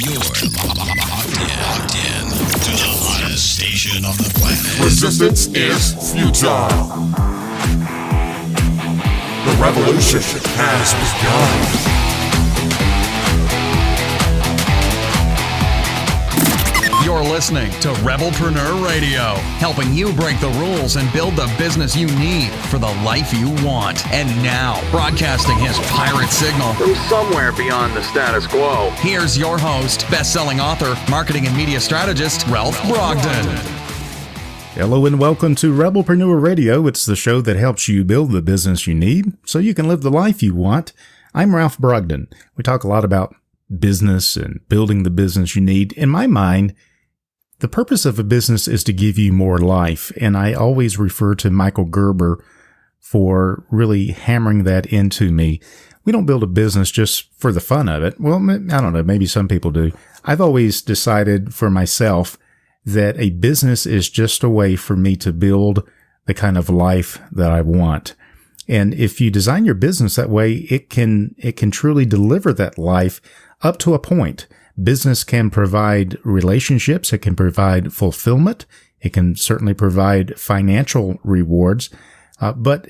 You're locked in to the hottest station on the planet. Resistance is futile. The revolution has begun. You're listening to Rebelpreneur Radio, helping you break the rules and build the business you need for the life you want. And now, broadcasting his pirate signal from somewhere beyond the status quo, here's your host, best-selling author, marketing and media strategist, Ralph Brogden. Hello and welcome to Rebelpreneur Radio. It's the show that helps you build the business you need so you can live the life you want. I'm Ralph Brogden. We talk a lot about business and building the business you need. In my mind, the purpose of a business is to give you more life, and I always refer to Michael Gerber for really hammering that into me. We don't build a business just for the fun of it. Well, I don't know, maybe some people do. I've always decided for myself that a business is just a way for me to build the kind of life that I want. And if you design your business that way, it can truly deliver that life up to a point. Business can provide relationships. It can provide fulfillment. It can certainly provide financial rewards. But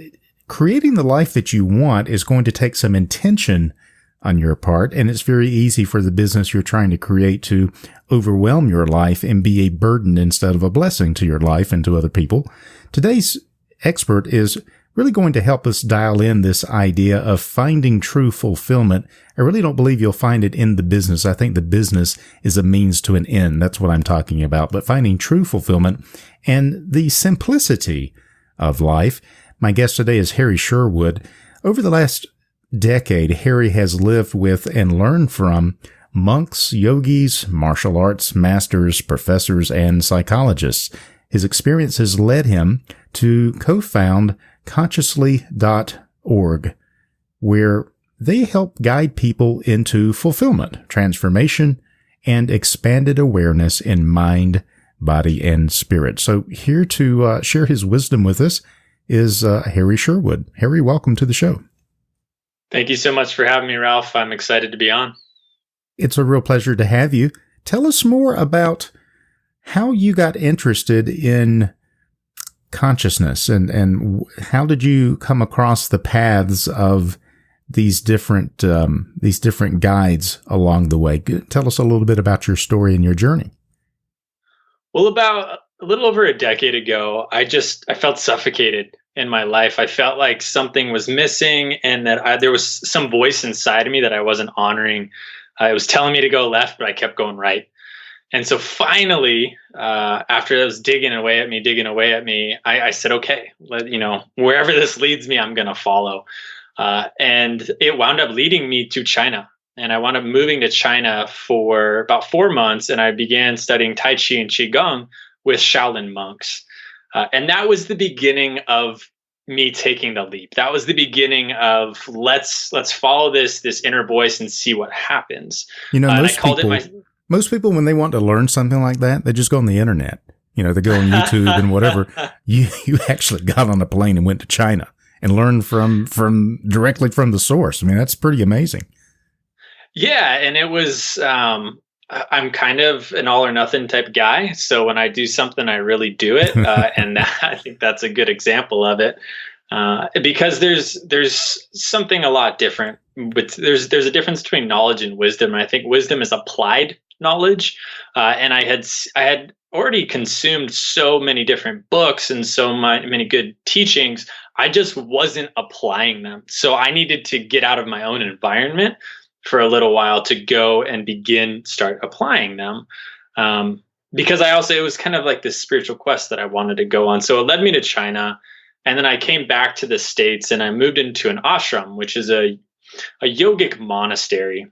creating the life that you want is going to take some intention on your part. And it's very easy for the business you're trying to create to overwhelm your life and be a burden instead of a blessing to your life and to other people. Today's expert is really going to help us dial in this idea of finding true fulfillment. I really don't believe you'll find it in the business. I think the business is a means to an end. That's what I'm talking about. But finding true fulfillment and the simplicity of life. My guest today is Harry Sherwood. Over the last decade, Harry has lived with and learned from monks, yogis, martial arts masters, professors, and psychologists. His experience has led him to co-found Consciously.org, where they help guide people into fulfillment, transformation, and expanded awareness in mind, body, and spirit. So here to share his wisdom with us is Harry Sherwood. Harry, welcome to the show. Thank you so much for having me, Ralph. I'm excited to be on. It's a real pleasure to have you. Tell us more about how you got interested in consciousness and how did you come across the paths of these different guides along the way? Tell us a little bit about your story and your journey. Well, about a little over a decade ago, I felt suffocated in my life. I felt like something was missing and that there was some voice inside of me that I wasn't honoring. It was telling me to go left, but I kept going right. And so finally, after it was digging away at me, I said, okay, wherever this leads me, I'm going to follow. And it wound up leading me to China. And I wound up moving to China for about 4 months. And I began studying Tai Chi and Qigong with Shaolin monks. And that was the beginning of me taking the leap. That was the beginning of let's follow this inner voice and see what happens. Most people, when they want to learn something like that, they just go on the internet. They go on YouTube and whatever. You actually got on a plane and went to China and learned from directly from the source. I mean, that's pretty amazing. Yeah, and it was. I'm kind of an all or nothing type guy, so when I do something, I really do it, and I think that's a good example of it. Because there's something a lot different. But there's a difference between knowledge and wisdom. And I think wisdom is applied knowledge. And I had already consumed so many different books and so many good teachings. I just wasn't applying them. So I needed to get out of my own environment for a little while to go and start applying them. Because it was kind of like this spiritual quest that I wanted to go on. So it led me to China. And then I came back to the States and I moved into an ashram, which is a yogic monastery.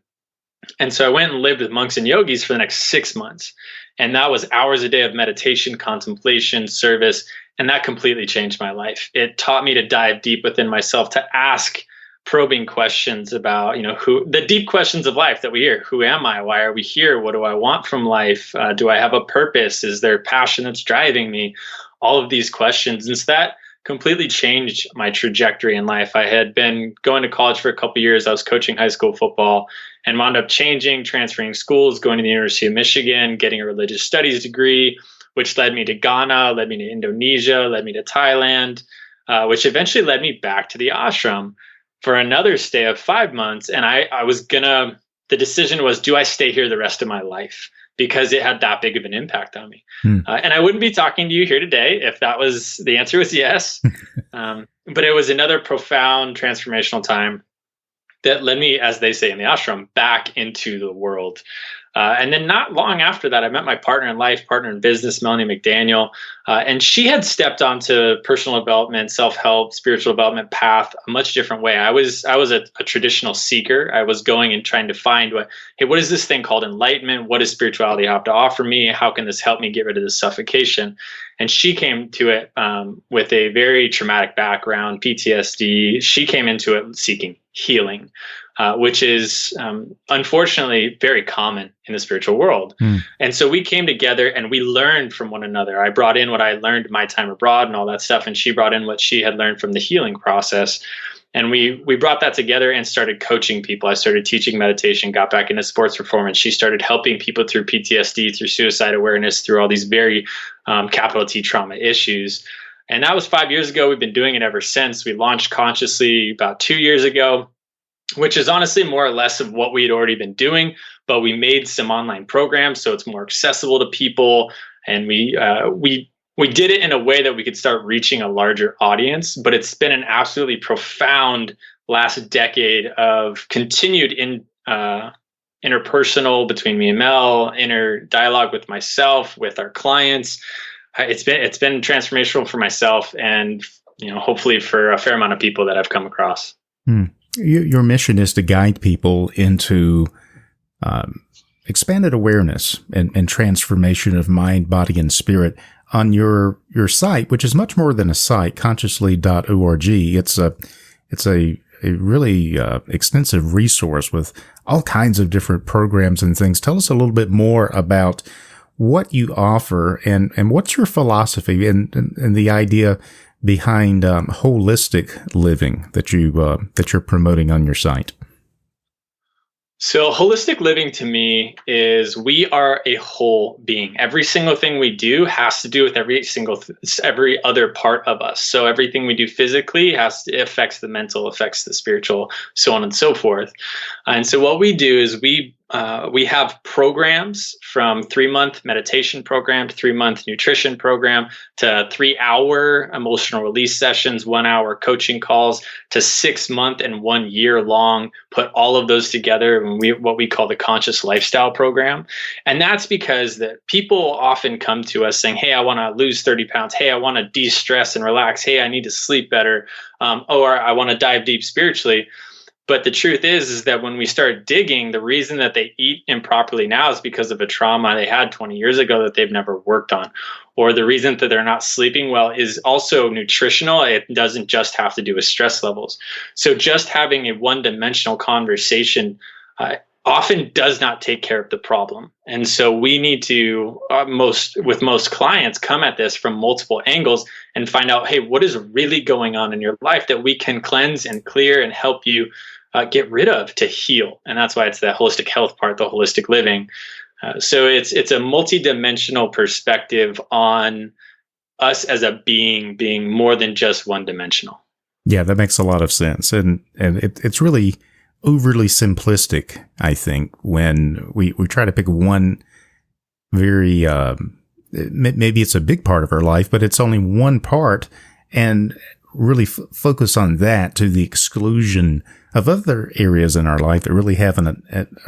And so I went and lived with monks and yogis for the next 6 months. And that was hours a day of meditation, contemplation, service. And that completely changed my life. It taught me to dive deep within myself, to ask probing questions about, the deep questions of life that we hear. Who am I? Why are we here? What do I want from life? Do I have a purpose? Is there passion that's driving me? All of these questions. And so that completely changed my trajectory in life. I had been going to college for a couple of years. I was coaching high school football and wound up transferring schools, going to the University of Michigan, getting a religious studies degree, which led me to Ghana, led me to Indonesia, led me to Thailand, which eventually led me back to the ashram for another stay of 5 months. And the decision was, do I stay here the rest of my life? Because it had that big of an impact on me. And I wouldn't be talking to you here today if the answer was yes. But it was another profound transformational time that led me, as they say in the ashram, back into the world. And then not long after that, I met my partner in business, Melanie McDaniel. And she had stepped onto personal development, self-help, spiritual development path a much different way. I was a traditional seeker. I was going and trying to find what is this thing called enlightenment? What does spirituality have to offer me? How can this help me get rid of the suffocation? And she came to it with a very traumatic background, PTSD. She came into it seeking healing, which is unfortunately very common in the spiritual world. And so we came together and we learned from one another. I brought in what I learned in my time abroad and all that stuff, and she brought in what she had learned from the healing process. And we brought that together and started coaching people. I started teaching meditation, got back into sports performance. She started helping people through PTSD, through suicide awareness, through all these very capital T trauma issues. And that was 5 years ago. We've been doing it ever since. We launched Consciously about 2 years ago, which is honestly more or less of what we had already been doing, but we made some online programs so it's more accessible to people. And we did it in a way that we could start reaching a larger audience, but it's been an absolutely profound last decade of continued interpersonal between me and Mel, inner dialogue with myself, with our clients. It's been transformational for myself and, hopefully for a fair amount of people that I've come across. Your mission is to guide people into expanded awareness and transformation of mind, body, and spirit. On your site, which is much more than a site, consciously.org, it's a really extensive resource with all kinds of different programs and things. Tell us a little bit more about what you offer and what's your philosophy and the idea behind holistic living that you're promoting on your site. So holistic living to me is we are a whole being. Every single thing we do has to do with every other part of us. So everything we do physically affects the mental, affects the spiritual, so on and so forth. And so what we do is we have programs from 3-month meditation program to 3-month nutrition program to 3-hour emotional release sessions, 1-hour coaching calls to 6-month and 1 year long, put all of those together in what we call the conscious lifestyle program. And that's because that people often come to us saying, hey, I want to lose 30 pounds. Hey, I want to de-stress and relax. Hey, I need to sleep better. Or I want to dive deep spiritually. But the truth is that when we start digging, the reason that they eat improperly now is because of a trauma they had 20 years ago that they've never worked on. Or the reason that they're not sleeping well is also nutritional. It doesn't just have to do with stress levels. So just having a one-dimensional conversation often does not take care of the problem. And so we need to, with most clients, come at this from multiple angles and find out, hey, what is really going on in your life that we can cleanse and clear and help you get rid of to heal. And that's why it's the holistic health part, the holistic living. So it's a multidimensional perspective on us as a being more than just one dimensional. Yeah, that makes a lot of sense. And it's really overly simplistic, I think, when we try to pick one very, maybe it's a big part of our life, but it's only one part, and really focus on that to the exclusion of other areas in our life that really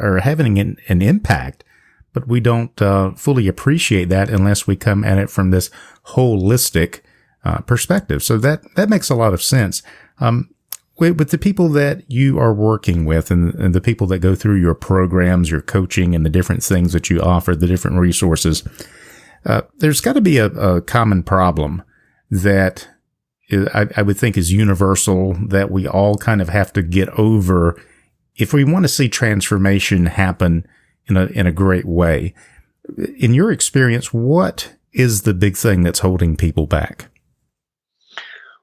are having an impact. But we don't fully appreciate that unless we come at it from this holistic perspective. So that makes a lot of sense. With the people that you are working with and the people that go through your programs, your coaching, and the different things that you offer, the different resources, there's got to be a common problem that I would think is universal, that we all kind of have to get over if we want to see transformation happen in a great way. In your experience, what is the big thing that's holding people back?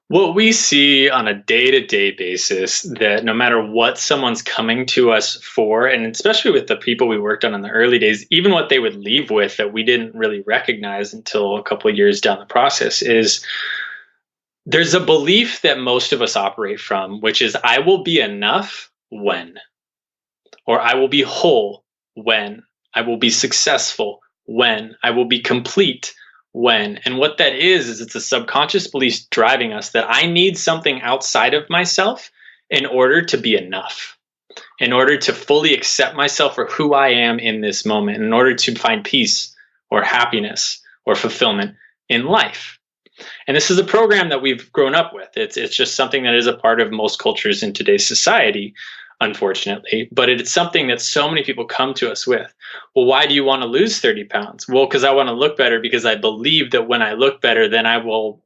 What we see on a day-to-day basis, that no matter what someone's coming to us for, and especially with the people we worked on in the early days, even what they would leave with that we didn't really recognize until a couple of years down the process, is there's a belief that most of us operate from, which is I will be enough when, or I will be whole when, I will be successful when, I will be complete when. And what that is it's a subconscious belief driving us that I need something outside of myself in order to be enough, in order to fully accept myself for who I am in this moment, in order to find peace or happiness or fulfillment in life. And this is a program that we've grown up with. It's just something that is a part of most cultures in today's society, unfortunately, but it's something that so many people come to us with. Well, why do you want to lose 30 pounds? Well, because I want to look better, because I believe that when I look better, then I will,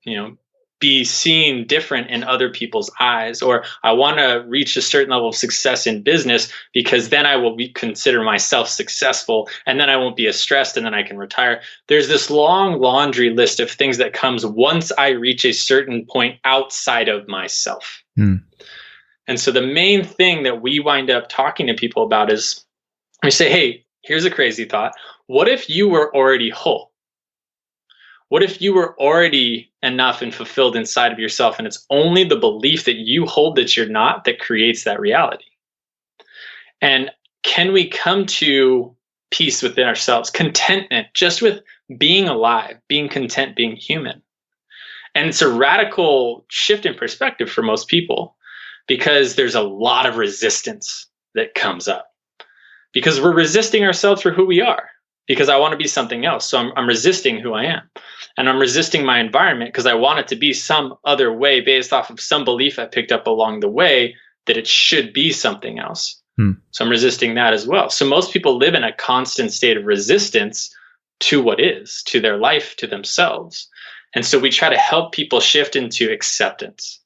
be seen different in other people's eyes. Or I want to reach a certain level of success in business, because then I will consider myself successful, and then I won't be as stressed, and then I can retire. There's this long laundry list of things that comes once I reach a certain point outside of myself. And so the main thing that we wind up talking to people about is we say, hey, here's a crazy thought. What if you were already whole? What if you were already enough and fulfilled inside of yourself, and it's only the belief that you hold that you're not that creates that reality? And can we come to peace within ourselves, contentment, just with being alive, being content, being human? And it's a radical shift in perspective for most people, because there's a lot of resistance that comes up, because we're resisting ourselves for who we are, because I want to be something else. So I'm resisting who I am, and I'm resisting my environment because I want it to be some other way based off of some belief I picked up along the way that it should be something else. So I'm resisting that as well. So most people live in a constant state of resistance to what is, to their life, to themselves. And so we try to help people shift into acceptance.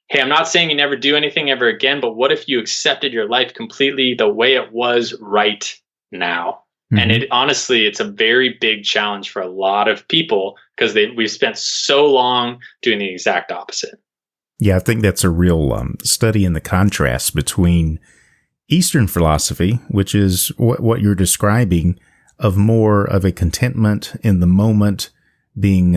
Hey, I'm not saying you never do anything ever again, but what if you accepted your life completely the way it was right now? And it's a very big challenge for a lot of people, because we've spent so long doing the exact opposite. Yeah, I think that's a real study in the contrast between Eastern philosophy, which is what you're describing, of more of a contentment in the moment, being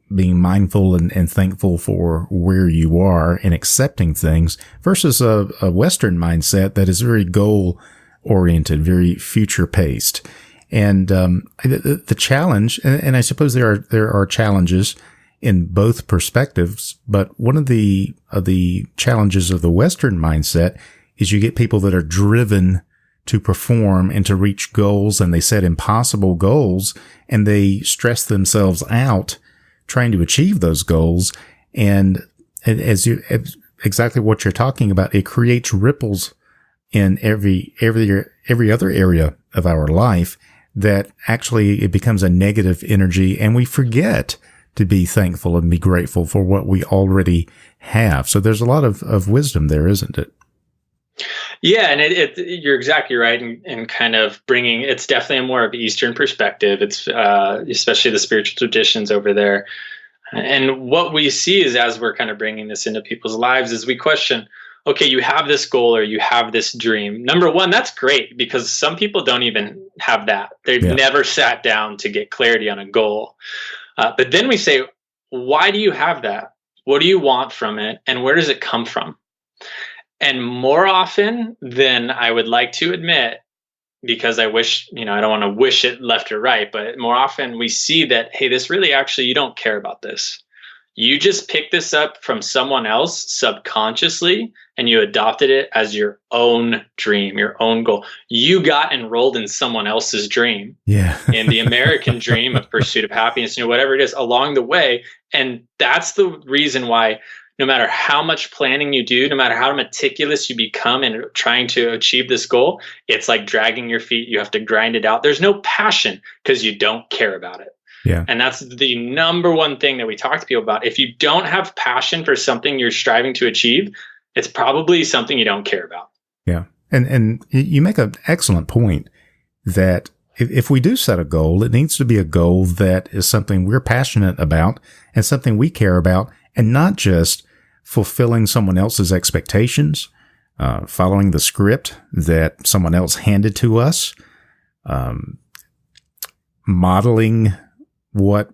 mindful and thankful for where you are and accepting things, versus a Western mindset that is very goal-oriented, very future-paced. And the challenge, and I suppose there are challenges in both perspectives, but one of the challenges of the Western mindset is you get people that are driven to perform and to reach goals, and they set impossible goals, and they stress themselves out trying to achieve those goals. And exactly what you're talking about, it creates ripples in every other area of our life, that actually it becomes a negative energy, and we forget to be thankful and be grateful for what we already have. So there's a lot of wisdom there, isn't it? Yeah, and you're exactly right, and kind of bringing, it's definitely a more of Eastern perspective. It's especially the spiritual traditions over there. And what we see is, as we're kind of bringing this into people's lives, is we question, okay, you have this goal or you have this dream. Number one, that's great, because some people don't even have that. They've never sat down to get clarity on a goal. But then we say, why do you have that? What do you want from it? And where does it come from? And more often than I would like to admit, because I wish, I don't want to wish it left or right, but more often we see that, hey, this really actually, you don't care about this. You just picked this up from someone else subconsciously, and you adopted it as your own dream, your own goal. You got enrolled in someone else's dream, in the American dream of pursuit of happiness, whatever it is along the way. And that's the reason why, no matter how much planning you do, no matter how meticulous you become in trying to achieve this goal, it's like dragging your feet. You have to grind it out. There's no passion because you don't care about it. Yeah. And that's the number one thing that we talk to people about. If you don't have passion for something you're striving to achieve, it's probably something you don't care about. Yeah. And you make an excellent point that if we do set a goal, it needs to be a goal that is something we're passionate about and something we care about, and not just fulfilling someone else's expectations, following the script that someone else handed to us, modeling what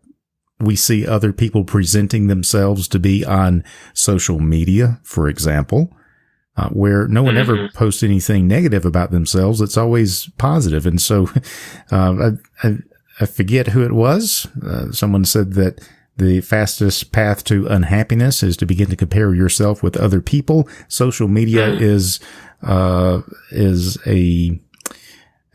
we see other people presenting themselves to be on social media, for example, where no one ever posts anything negative about themselves. It's always positive. And so I forget who it was. Someone said that the fastest path to unhappiness is to begin to compare yourself with other people. Social media is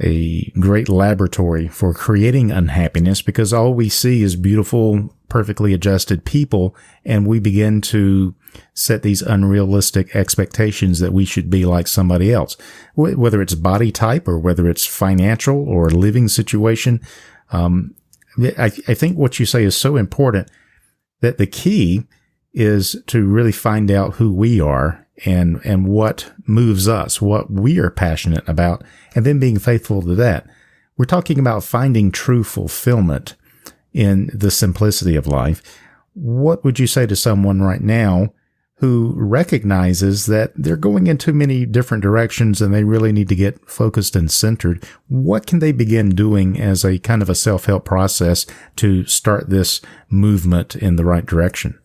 a great laboratory for creating unhappiness, because all we see is beautiful, perfectly adjusted people, and we begin to set these unrealistic expectations that we should be like somebody else, whether it's body type or whether it's financial or living situation. I think what you say is so important, that the key is to really find out who we are and what moves us, what we are passionate about, and then being faithful to that. We're talking about finding true fulfillment in the simplicity of life. What would you say to someone right now who recognizes that they're going in too many different directions and they really need to get focused and centered? What can they begin doing as a kind of a self-help process to start this movement in the right direction?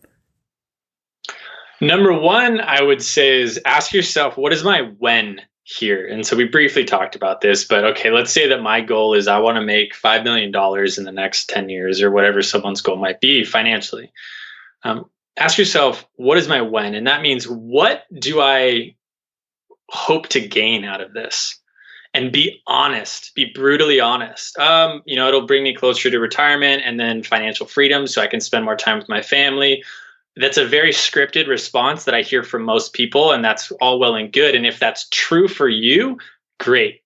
Number one, I would say, is ask yourself, what is my when here? And so we briefly talked about this, but okay, let's say that my goal is I want to make $5 million in the next 10 years, or whatever someone's goal might be financially. Ask yourself, what is my when? And that means, what do I hope to gain out of this? And be honest, be brutally honest. It'll bring me closer to retirement and then financial freedom so I can spend more time with my family. That's a very scripted response that I hear from most people, and that's all well and good. And if that's true for you, great.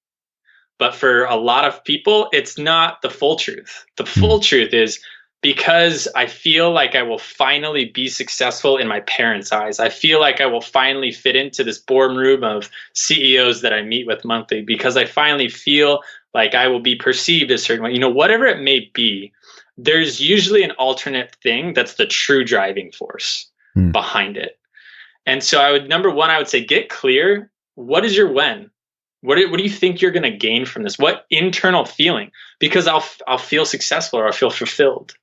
But for a lot of people, it's not the full truth. The full truth is, because I feel like I will finally be successful in my parents' eyes. I feel like I will finally fit into this boardroom of CEOs that I meet with monthly, because I finally feel like I will be perceived a certain way. Whatever it may be, there's usually an alternate thing that's the true driving force behind it. And so number one, I would say, get clear. What is your when? What do you think you're going to gain from this? What internal feeling? Because I'll feel successful, or I'll feel fulfilled.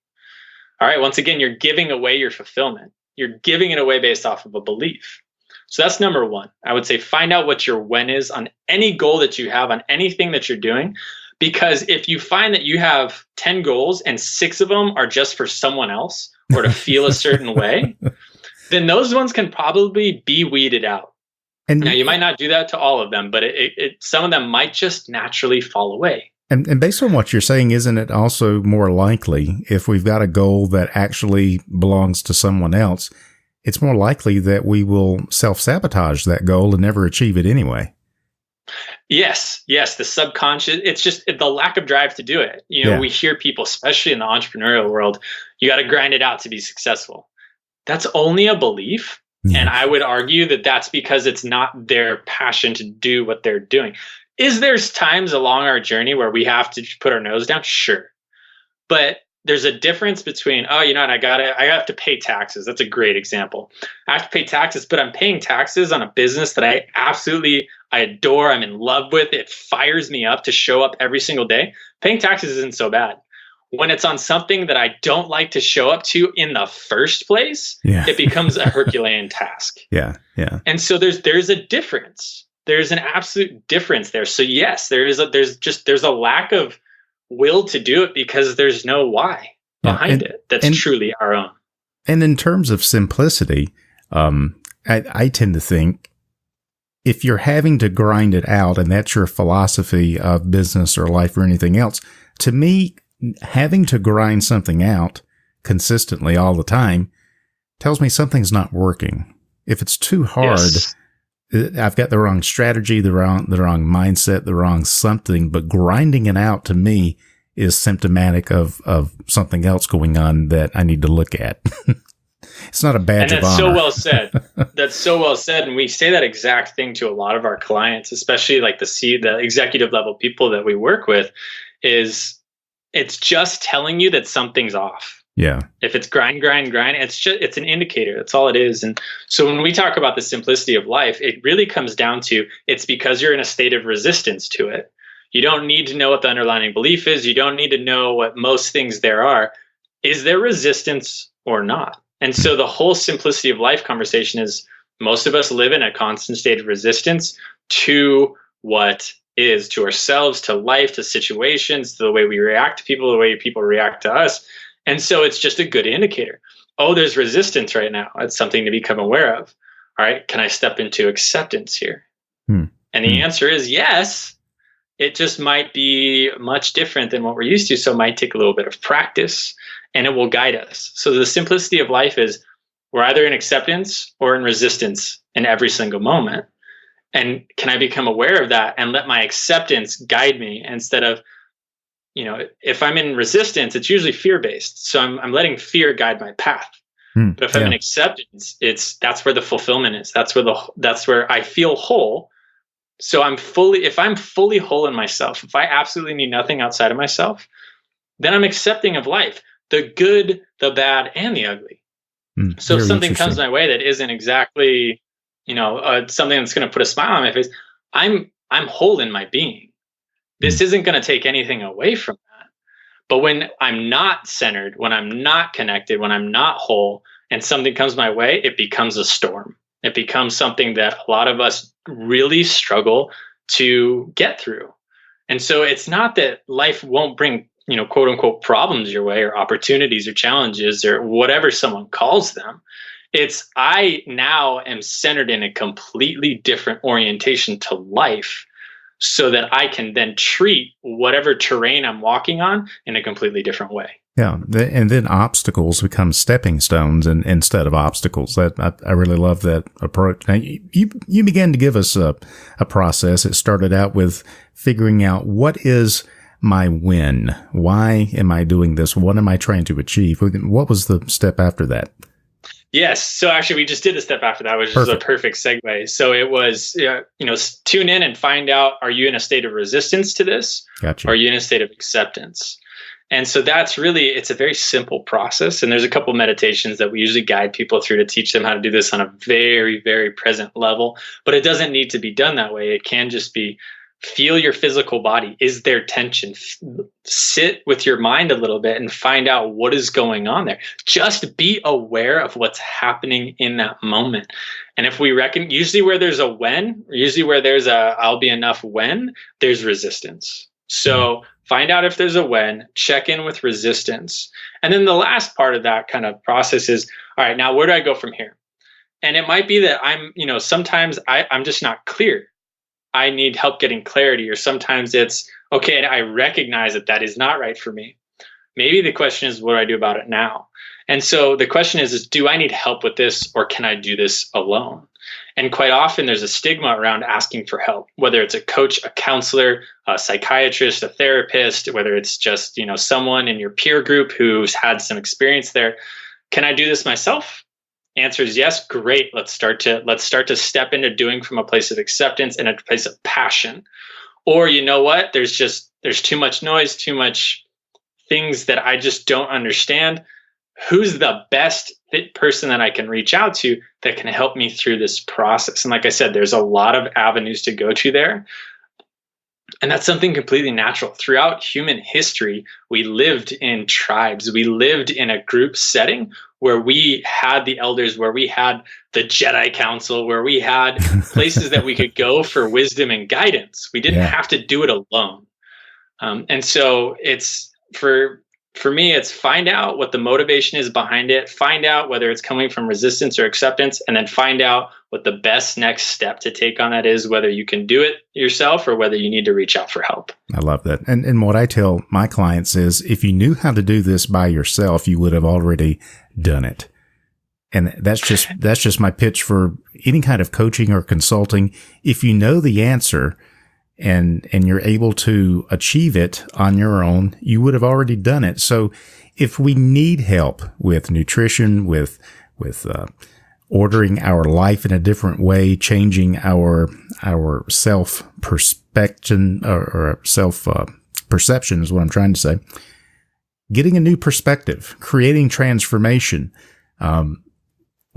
All right. Once again, you're giving away your fulfillment. You're giving it away based off of a belief. So that's number one. I would say, find out what your when is on any goal that you have, on anything that you're doing. Because if you find that you have 10 goals and 6 of them are just for someone else or to feel a certain way, then those ones can probably be weeded out. And now, you might not do that to all of them, but some of them might just naturally fall away. And based on what you're saying, isn't it also more likely, if we've got a goal that actually belongs to someone else, it's more likely that we will self-sabotage that goal and never achieve it anyway? Yes. The subconscious, it's just the lack of drive to do it. We hear people, especially in the entrepreneurial world, you got to grind it out to be successful. That's only a belief. Yeah. And I would argue that that's because it's not their passion to do what they're doing. Is there's times along our journey where we have to put our nose down? Sure. But there's a difference between, I have to pay taxes. That's a great example. I have to pay taxes, but I'm paying taxes on a business that I adore. I'm in love with. It fires me up to show up every single day. Paying taxes isn't so bad. When it's on something that I don't like to show up to in the first place, it becomes a Herculean task. Yeah. And so there's a difference. There's an absolute difference there. So yes, there's a lack of will to do it because there's no why behind it that's truly our own. And in terms of simplicity, I tend to think, if you're having to grind it out and that's your philosophy of business or life or anything else, to me, having to grind something out consistently all the time tells me something's not working. If it's too hard, I've got the wrong strategy, the wrong mindset, the wrong something, but grinding it out to me is symptomatic of something else going on that I need to look at. It's not a badge of honor. And that's so well said. That's so well said. And we say that exact thing to a lot of our clients, especially like the executive level people that we work with, is it's just telling you that something's off. Yeah. If it's grind, it's an indicator. That's all it is. And so when we talk about the simplicity of life, it really comes down to it's because you're in a state of resistance to it. You don't need to know what the underlying belief is. You don't need to know what most things there are. Is there resistance or not? And so the whole simplicity of life conversation is most of us live in a constant state of resistance to what is, to ourselves, to life, to situations, to the way we react to people, the way people react to us. And so it's just a good indicator. Oh, there's resistance right now. It's something to become aware of. All right, can I step into acceptance here? And the answer is yes. It just might be much different than what we're used to. So it might take a little bit of practice and it will guide us. So the simplicity of life is we're either in acceptance or in resistance in every single moment. And can I become aware of that and let my acceptance guide me instead of, if I'm in resistance, it's usually fear-based. So I'm letting fear guide my path. But if I'm in acceptance, that's where the fulfillment is. That's where I feel whole. So if I'm fully whole in myself, if I absolutely need nothing outside of myself, then I'm accepting of life, the good, the bad, and the ugly. So if something comes my way that isn't exactly, something that's going to put a smile on my face, I'm whole in my being. This isn't going to take anything away from that. But when I'm not centered, when I'm not connected, when I'm not whole, and something comes my way, it becomes a storm. It becomes something that a lot of us really struggle to get through. And so it's not that life won't bring, quote unquote, problems your way or opportunities or challenges or whatever someone calls them. It's I now am centered in a completely different orientation to life so that I can then treat whatever terrain I'm walking on in a completely different way. Yeah, and then obstacles become stepping stones instead of obstacles. I really love that approach. Now, you began to give us a process. It started out with figuring out what is my win? Why am I doing this? What am I trying to achieve? What was the step after that? Yes. So actually, we just did a step after that, which is a perfect segue. So it was, tune in and find out, are you in a state of resistance to this? Gotcha. Or are you in a state of acceptance? And so that's really, it's a very simple process. And there's a couple meditations that we usually guide people through to teach them how to do this on a very, very present level. But it doesn't need to be done that way. It can just be feel your physical body. Is there tension? Sit with your mind a little bit and find out what is going on there. Just be aware of what's happening in that moment. And if we reckon, usually where there's a when, usually where there's a I'll be enough when, there's resistance. So find out if there's a when, check in with resistance. And then the last part of that kind of process is, all right, now where do I go from here? And it might be that sometimes I'm just not clear. I need help getting clarity, or sometimes it's, okay, I recognize that is not right for me. Maybe the question is, what do I do about it now? And so the question is do I need help with this, or can I do this alone? And quite often there's a stigma around asking for help, whether it's a coach, a counselor, a psychiatrist, a therapist, whether it's just, someone in your peer group who's had some experience there. Can I do this myself? Answer is yes. Great. Let's start to step into doing from a place of acceptance and a place of passion. Or you know what? There's too much noise, too much things that I just don't understand. Who's the best fit person that I can reach out to that can help me through this process? And like I said, there's a lot of avenues to go to there. And that's something completely natural. Throughout human history, we lived in tribes. We lived in a group setting where we had the elders, where we had the Jedi Council, where we had places that we could go for wisdom and guidance. We didn't have to do it alone. And so it's for me, it's find out what the motivation is behind it, find out whether it's coming from resistance or acceptance, and then find out what the best next step to take on that is, whether you can do it yourself or whether you need to reach out for help. I love that. And what I tell my clients is, if you knew how to do this by yourself, you would have already done it. And that's just my pitch for any kind of coaching or consulting. If you know the answer and you're able to achieve it on your own, you would have already done it. So if we need help with nutrition, with ordering our life in a different way, changing our self-perception, or self perception is what I'm trying to say, getting a new perspective, creating transformation.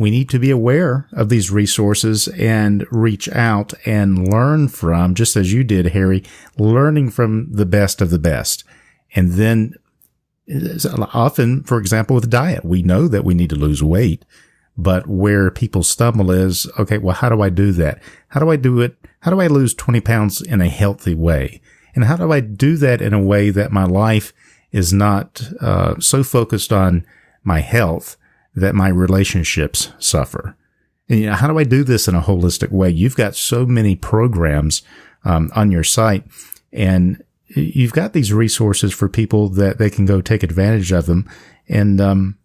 We need to be aware of these resources and reach out and learn from, just as you did, Harry, learning from the best of the best. And then often, for example, with diet, we know that we need to lose weight, but where people stumble is, okay, well, how do I do that? How do I do it? How do I lose 20 pounds in a healthy way? And how do I do that in a way that my life is not so focused on my health that my relationships suffer? And, how do I do this in a holistic way? You've got so many programs on your site, and you've got these resources for people that they can go take advantage of them. And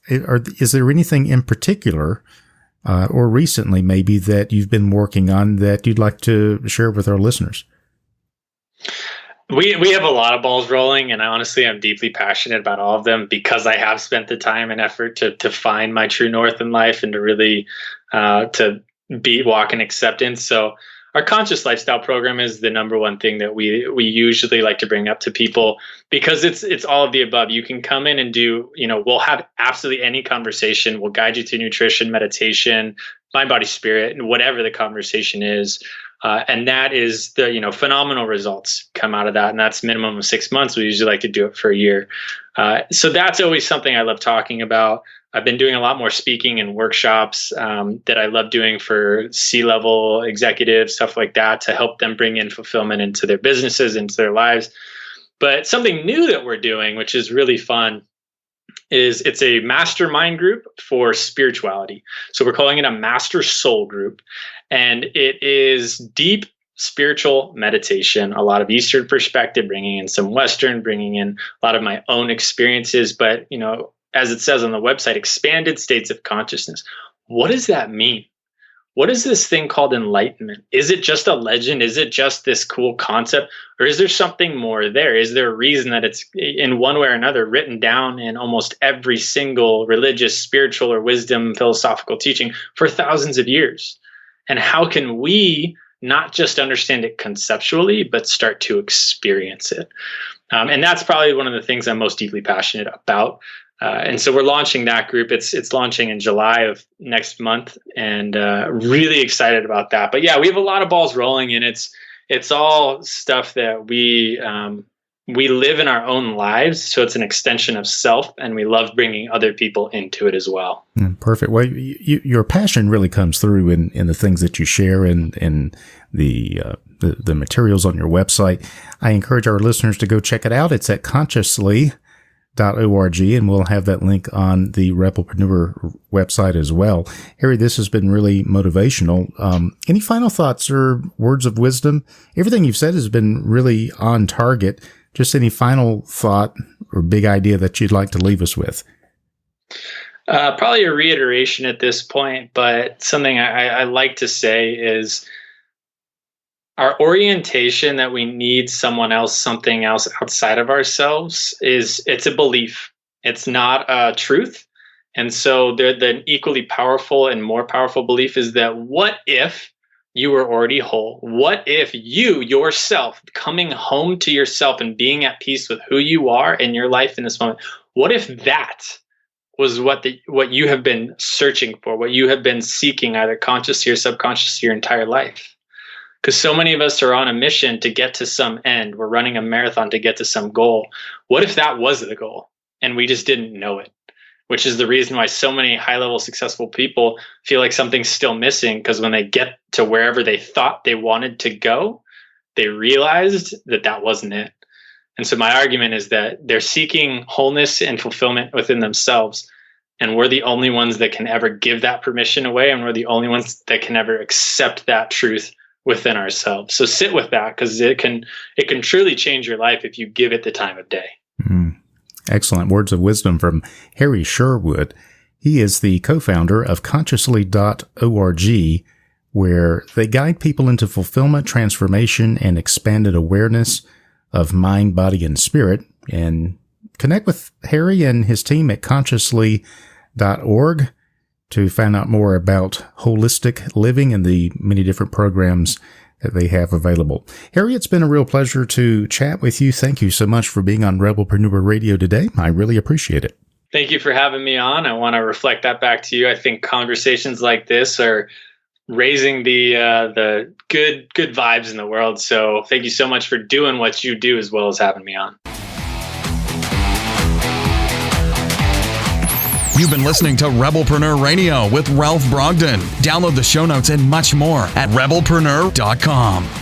is there anything in particular or recently maybe that you've been working on that you'd like to share with our listeners? We have a lot of balls rolling, and I honestly am deeply passionate about all of them because I have spent the time and effort to find my true north in life and to really to walk in acceptance. So our conscious lifestyle program is the number one thing that we usually like to bring up to people because it's all of the above. You can come in and do, we'll have absolutely any conversation. We'll guide you through nutrition, meditation, mind, body, spirit, and whatever the conversation is. And that is the, phenomenal results come out of that. And that's minimum of 6 months. We usually like to do it for a year. So that's always something I love talking about. I've been doing a lot more speaking and workshops that I love doing for C-level executives, stuff like that, to help them bring in fulfillment into their businesses, into their lives. But something new that we're doing, which is really fun, is it's a mastermind group for spirituality. So we're calling it a master soul group. And it is deep spiritual meditation, a lot of Eastern perspective, bringing in some Western, bringing in a lot of my own experiences. But, as it says on the website, expanded states of consciousness. What does that mean? What is this thing called enlightenment? Is it just a legend? Is it just this cool concept? Or is there something more there? Is there a reason that it's in one way or another written down in almost every single religious, spiritual, or wisdom philosophical teaching for thousands of years? And how can we not just understand it conceptually, but start to experience it? And that's probably one of the things I'm most deeply passionate about. And so we're launching that group. It's launching in July of next month, and really excited about that. But yeah, we have a lot of balls rolling, and it's all stuff that we live in our own lives. So it's an extension of self, and we love bringing other people into it as well. Perfect. Well, your passion really comes through in the things that you share in the materials on your website. I encourage our listeners to go check it out. It's at consciously.org, and we'll have that link on the Rebelpreneur website as well. Harry, this has been really motivational. Any final thoughts or words of wisdom? Everything you've said has been really on target. Just any final thought or big idea that you'd like to leave us with? Probably a reiteration at this point, but something I like to say is our orientation that we need someone else, something else outside of ourselves it's a belief. It's not a truth. And so the equally powerful and more powerful belief is that what if you were already whole? What if you yourself, coming home to yourself and being at peace with who you are in your life in this moment, what if that was what you have been searching for, what you have been seeking, either consciously or subconsciously, your entire life? Because so many of us are on a mission to get to some end. We're running a marathon to get to some goal. What if that was the goal and we just didn't know it? Which is the reason why so many high-level successful people feel like something's still missing, because when they get to wherever they thought they wanted to go, they realized that wasn't it. And so my argument is that they're seeking wholeness and fulfillment within themselves. And we're the only ones that can ever give that permission away. And we're the only ones that can ever accept that truth within ourselves. So sit with that, because it can truly change your life if you give it the time of day. Mm-hmm. Excellent words of wisdom from Harry Sherwood. He is the co-founder of consciously.org, where they guide people into fulfillment, transformation, and expanded awareness of mind, body, and spirit. And connect with Harry and his team at consciously.org to find out more about holistic living and the many different programs that they have available. Harry, it's been a real pleasure to chat with you. Thank you so much for being on Rebelpreneur Radio today. I really appreciate it. Thank you for having me on. I want to reflect that back to you. I think conversations like this are raising the good vibes in the world. So thank you so much for doing what you do, as well as having me on. You've been listening to Rebelpreneur Radio with Ralph Brogden. Download the show notes and much more at rebelpreneur.com.